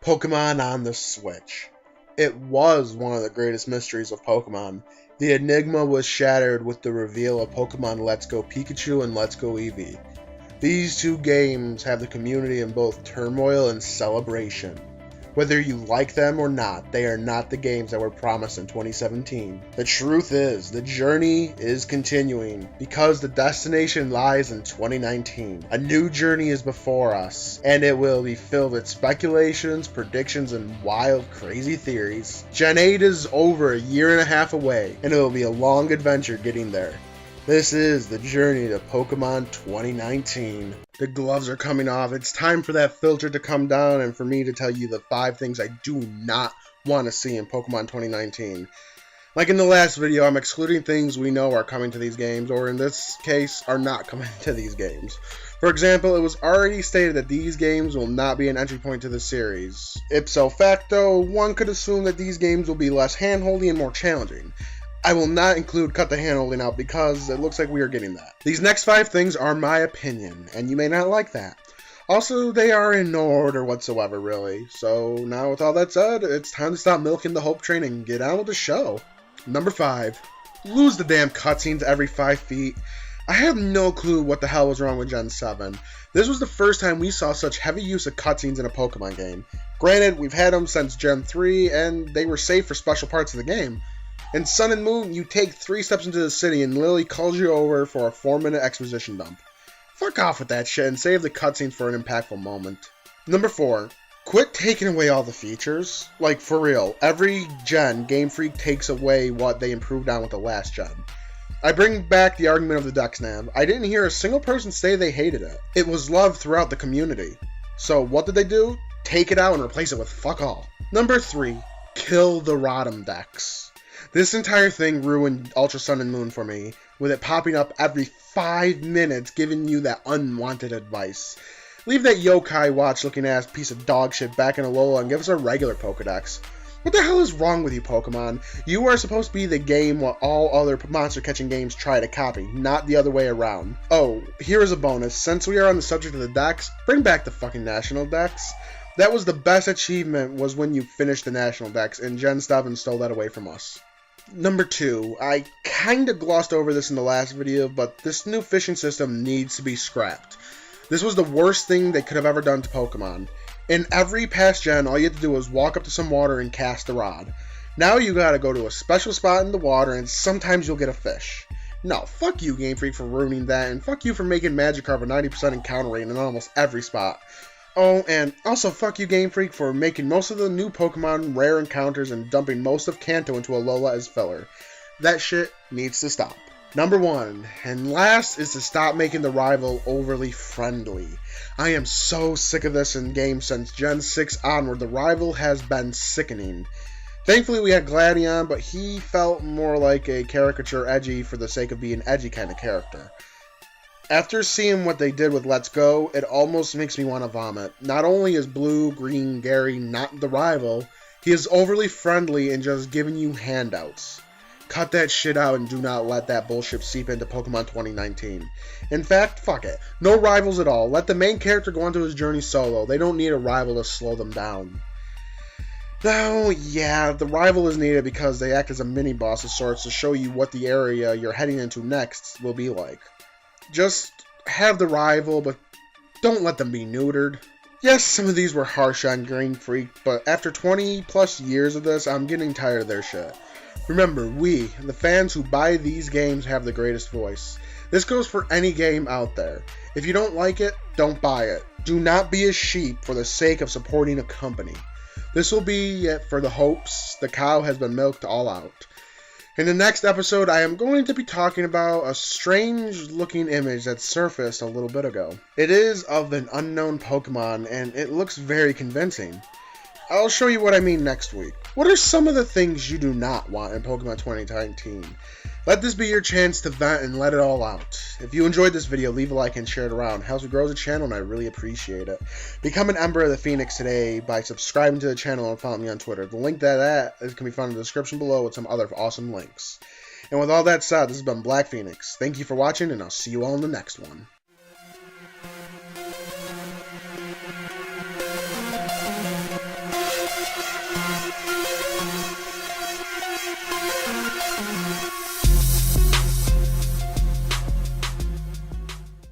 Pokemon on the Switch. It was one of the greatest mysteries of Pokemon. The enigma was shattered with the reveal of Pokemon Let's Go Pikachu and Let's Go Eevee. These two games have the community in both turmoil and celebration. Whether you like them or not, they are not the games that were promised in 2017. The truth is, the journey is continuing because the destination lies in 2019. A new journey is before us, and it will be filled with speculations, predictions, and wild, crazy theories. Gen 8 is over a year and a half away, and it will be a long adventure getting there. This is the journey to Pokemon 2019. The gloves are coming off. It's time for that filter to come down and for me to tell you the 5 things I do not want to see in Pokemon 2019. Like in the last video, I'm excluding things we know are coming to these games, or in this case, are not coming to these games. For example, it was already stated that these games will not be an entry point to the series. Ipso facto, one could assume that these games will be less hand-holdy and more challenging. I will not include cut the hand-holding out because it looks like we are getting that. These next 5 things are my opinion, and you may not like that. Also, they are in no order whatsoever, really. So now with all that said, it's time to stop milking the hope train and get on with the show. Number 5. Lose the damn cutscenes every 5 feet. I have no clue what the hell was wrong with Gen 7. This was the first time we saw such heavy use of cutscenes in a Pokemon game. Granted, we've had them since Gen 3, and they were saved for special parts of the game. In Sun and Moon, you take 3 steps into the city and Lily calls you over for a 4-minute exposition dump. Fuck off with that shit and save the cutscenes for an impactful moment. Number 4. Quit taking away all the features. Like, for real, every gen, Game Freak takes away what they improved on with the last gen. I bring back the argument of the Dex Nav. I didn't hear a single person say they hated it. It was loved throughout the community. So what did they do? Take it out and replace it with fuck all. Number 3. Kill the Rotom Dex. This entire thing ruined Ultra Sun and Moon for me, with it popping up every 5 minutes giving you that unwanted advice. Leave that yokai watch looking ass piece of dog shit back in Alola and give us a regular Pokedex. What the hell is wrong with you, Pokemon? You are supposed to be the game what all other monster catching games try to copy, not the other way around. Oh, here is a bonus. Since we are on the subject of the Dex, bring back the fucking National Dex. That was the best achievement, was when you finished the National Dex, and Gen 7 stole that away from us. Number 2, I kinda glossed over this in the last video, but this new fishing system needs to be scrapped. This was the worst thing they could have ever done to Pokemon. In every past gen, all you had to do was walk up to some water and cast a rod. Now you gotta go to a special spot in the water and sometimes you'll get a fish. No, fuck you Game Freak for ruining that, and fuck you for making Magikarp a 90% encounter rate in almost every spot. Oh, and also fuck you Game Freak for making most of the new Pokemon rare encounters and dumping most of Kanto into Alola as filler. That shit needs to stop. Number 1, and last, is to stop making the rival overly friendly. I am so sick of this in games since Gen 6 onward. The rival has been sickening. Thankfully we had Gladion, but he felt more like a caricature edgy for the sake of being edgy kind of character. After seeing what they did with Let's Go, it almost makes me want to vomit. Not only is Blue Green Gary not the rival, he is overly friendly and just giving you handouts. Cut that shit out and do not let that bullshit seep into Pokemon 2019. In fact, fuck it. No rivals at all. Let the main character go onto his journey solo. They don't need a rival to slow them down. Though, yeah, the rival is needed because they act as a mini-boss of sorts to show you what the area you're heading into next will be like. Just have the rival, but don't let them be neutered. Yes, some of these were harsh on Game Freak, but after 20 plus years of this, I'm getting tired of their shit. Remember, we, the fans who buy these games, have the greatest voice. This goes for any game out there. If you don't like it, don't buy it. Do not be a sheep for the sake of supporting a company. This will be it for the hopes. The cow has been milked all out. In the next episode, I am going to be talking about a strange-looking image that surfaced a little bit ago. It is of an unknown Pokemon, and it looks very convincing. I'll show you what I mean next week. What are some of the things you do not want in Pokemon 2019? Let this be your chance to vent and let it all out. If you enjoyed this video, leave a like and share it around. It helps me grow the channel and I really appreciate it. Become an Ember of the Phoenix today by subscribing to the channel and following me on Twitter. The link to that can be found in the description below with some other awesome links. And with all that said, this has been Black Phoenix. Thank you for watching and I'll see you all in the next one.